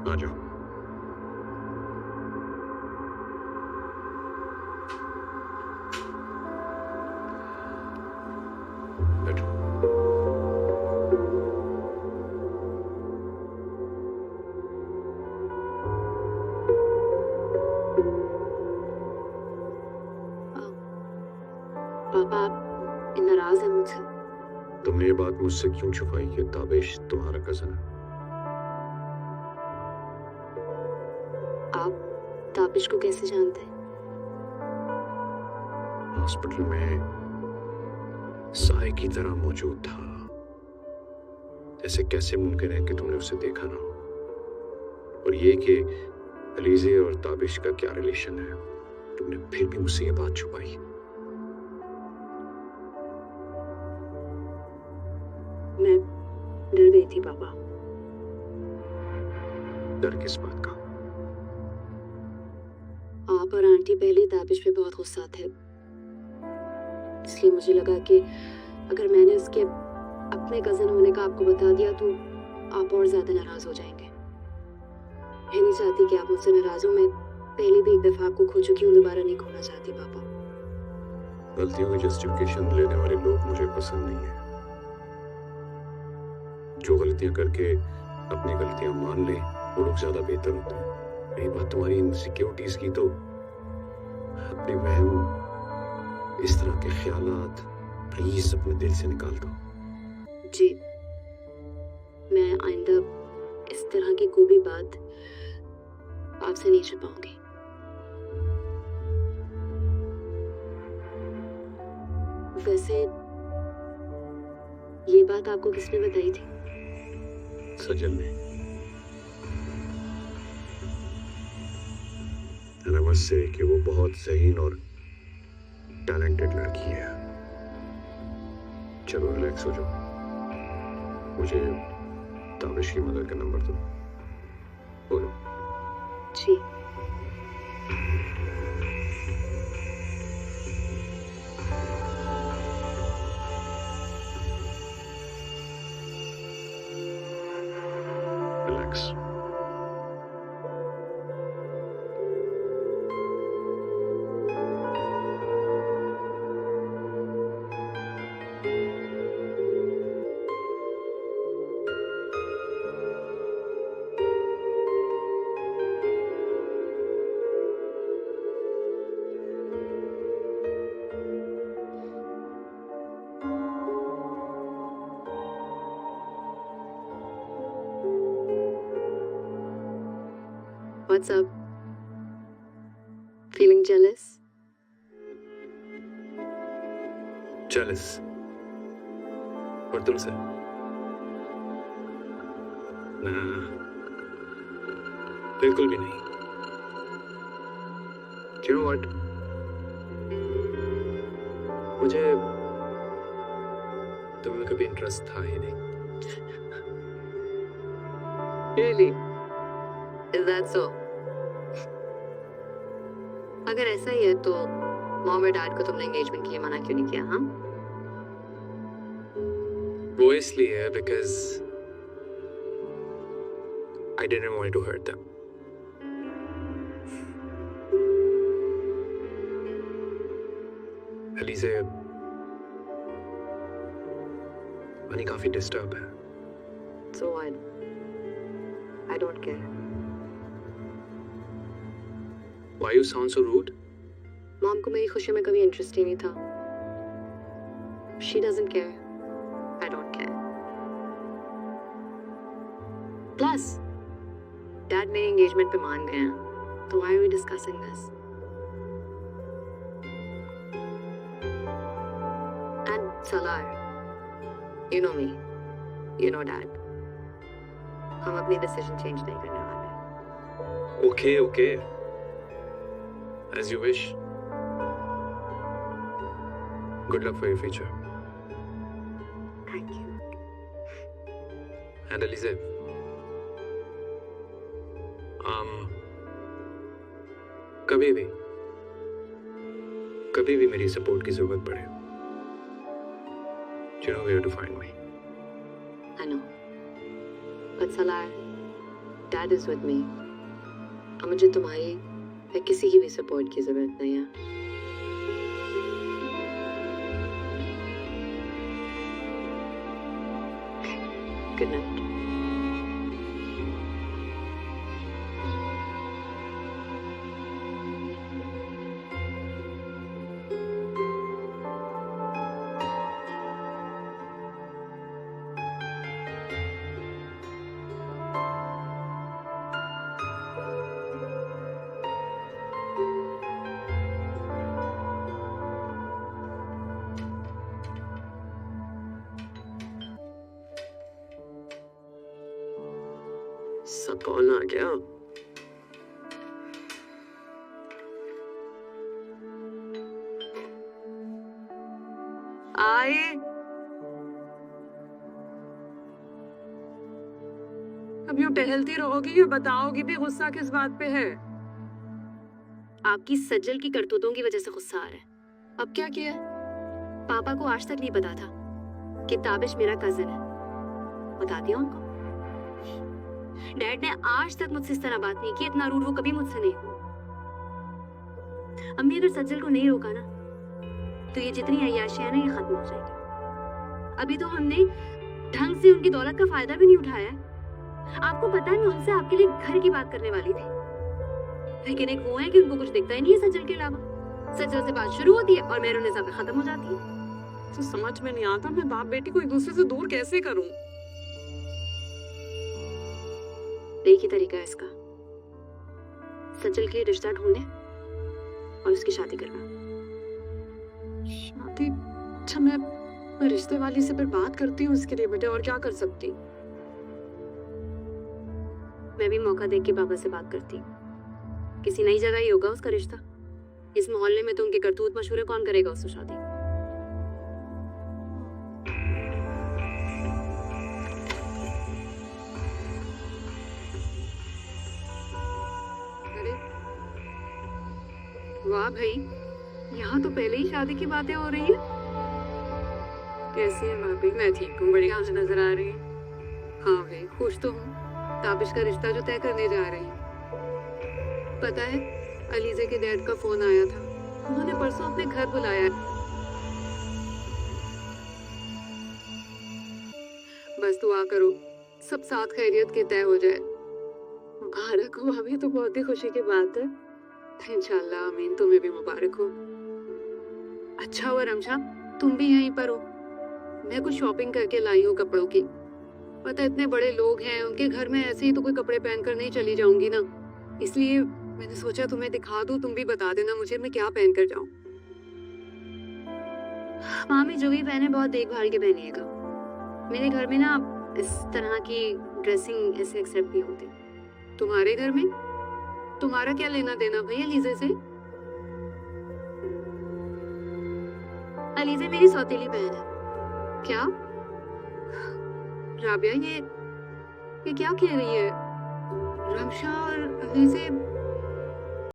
आ जाओ। बैठो। पापा आप नाराज हैं मुझसे? तुमने ये बात मुझसे क्यों छुपाई कि ताबिश तुम्हारा कजन है? आप ताबिश को कैसे जानते हैं? हॉस्पिटल में साए की तरह मौजूद था। ऐसे कैसे मुमकिन है कि तुमने उसे देखा ना हो? और ये कि अलीज़े और ताबिश का क्या रिलेशन है, तुमने फिर भी मुझसे ये बात छुपाई। मैं डर गई थी पापा। डर किस बात का? आप और आंटी पहले ताबिश पे बहुत गुस्सा थे, इसलिए मुझे लगा कि अगर मैंने उसके अपने कजन होने का आपको बता दिया तो आप और ज्यादा नाराज हो जाएंगे। मैं नहीं चाहती कि आप मुझसे नाराज हो। मैं पहले भी एक दफा आपको खो चुकी हूँ, दोबारा नहीं खोना चाहती पापा। गलतियों की जस्टिफिकेशन लेने वाले लोग मुझे पसंद नहीं है। जो गलतियां करके अपनी गलतियां मान लें वो लोग ज्यादा बेहतर होते हैं। रही बात तुम्हारी इनसिक्योरिटीज की, तो अपने वहम, इस तरह के ख्यालात प्लीज अपने दिल से निकाल दो। जी, मैं आइंदा इस तरह की कोई भी बात आपसे नहीं छुपाऊंगी। वैसे ये बात आपको किसने बताई थी? सजल ने। I must say कि वो बहुत ज़हीन और टैलेंटेड लड़की है। चलो रिलैक्स हो जाओ। मुझे ताबिश की मदर का नंबर दो। बोलो। जी। Relax. What's up? Feeling jealous? Jealous? और तुमसे? ना, बिल्कुल भी नहीं। You know what? मुझे तुम्हें कभी इंटरेस्ट था ही नहीं। Really? Is that so? अगर ऐसा ही है तो मॉम और डैड को तुमने एंगेजमेंट के लिए मना क्यों नहीं किया? हाँ, वो इसलिए है because I didn't want to hurt them. Alizeh money काफी डिस्टर्ब है। so what? I don't care. Why you sound so rude? Mom को मेरी खुशी में कभी इंटरेस्ट ही नहीं था। She doesn't care. I don't care. Plus, dad मेरी एंगेजमेंट पे मान गए हैं, तो why are we discussing this? And Salar, you know me, you know dad. हम अपनी डिसीजन चेंज नहीं करने वाले। Okay, okay. As you wish. Good luck for your future. Thank you. And Alize, कभी भी मेरी सपोर्ट की जरूरत पड़े, you know where to find me. I know. But Salar, dad is with me. अब मुझे तुम्हारी या किसी की भी सपोर्ट की जरूरत नहीं है। Good night. सब कौन आ गया? आए। अब यूं टहलती रहोगी या बताओगी भी गुस्सा किस बात पे है? आपकी सज्जल की करतूतों की वजह से गुस्सा आ रहा है। अब क्या किया? पापा को आज तक नहीं पता था कि ताबिश मेरा कजिन है। बता दिया उनको। डैड ने आज तक मुझसे इस तरह बात नहीं की, इतना रूड वो कभी मुझसे नहीं हुआ। अम्मी अगर सज्जल को नहीं रोका ना तो ये जितनी अय्याशी है ना ये खत्म हो जाएगी। अभी तो हमने ढंग से उनकी दौलत का फायदा भी नहीं उठाया है। आपको पता है मैं उनसे आपके लिए घर की बात करने वाली थी, लेकिन एक वो है कि उनको कुछ दिखता ही नहीं है सज्जल के अलावा। सज्जल से बात शुरू होती है और मेहरुनिसा पे खत्म हो जाती है। तो समझ में नहीं आता मैं बाप बेटी को एक दूसरे से दूर कैसे करूं? एक ही तरीका है इसका, सज्जल के लिए रिश्ता ढूंढे और उसकी शादी करना। शादी? अच्छा मैं रिश्ते वाली से फिर बात करती हूँ इसके लिए बेटे, और क्या कर सकती? मैं भी मौका देख के पापा से बात करती। किसी नई जगह ही होगा उसका रिश्ता। इस मोहल्ले में तो उनके करतूत मशहूर है, कौन करेगा उससे शादी? वाह भाई, यहाँ तो पहले ही शादी की बातें हो रही है। कैसी है भाभी? मैं ठीक हूँ, बढ़िया आज नजर आ रही है। हाँ भाई खुश तो हूँ, ताबिश का रिश्ता जो तय करने जा रही है। पता है अलीजे के डैड का फोन आया था, उन्होंने परसों अपने घर बुलाया है। बस दुआ करो सब साथ खैरियत के तय हो जाए। मुबारक हो भाभी, तो बहुत ही खुशी की बात है। इंशाल्लाह आमीन, तुम्हें भी मुबारक हो। अच्छा हुआ रमशा तुम भी यहीं पर हो, मैं कुछ शॉपिंग करके लाई हूँ कपड़ों की। पता इतने बड़े लोग हैं, उनके घर में ऐसे ही तो कोई कपड़े पहन कर नहीं चली जाऊंगी ना, इसलिए मैंने सोचा तुम्हें दिखा दूँ, तुम भी बता देना मुझे मैं क्या पहन कर जाऊँ। मामी जो भी पहने बहुत देखभाल के पहनिएगा। मेरे घर में ना इस तरह की ड्रेसिंग ऐसे एक्सेप्ट नहीं होती। तुम्हारे घर में? तुम्हारा क्या लेना देना भैया अलीजे से? अलीजे मेरी सौतेली बहन है। क्या राबिया, ये क्या कह रही है? रमशा और अलीजे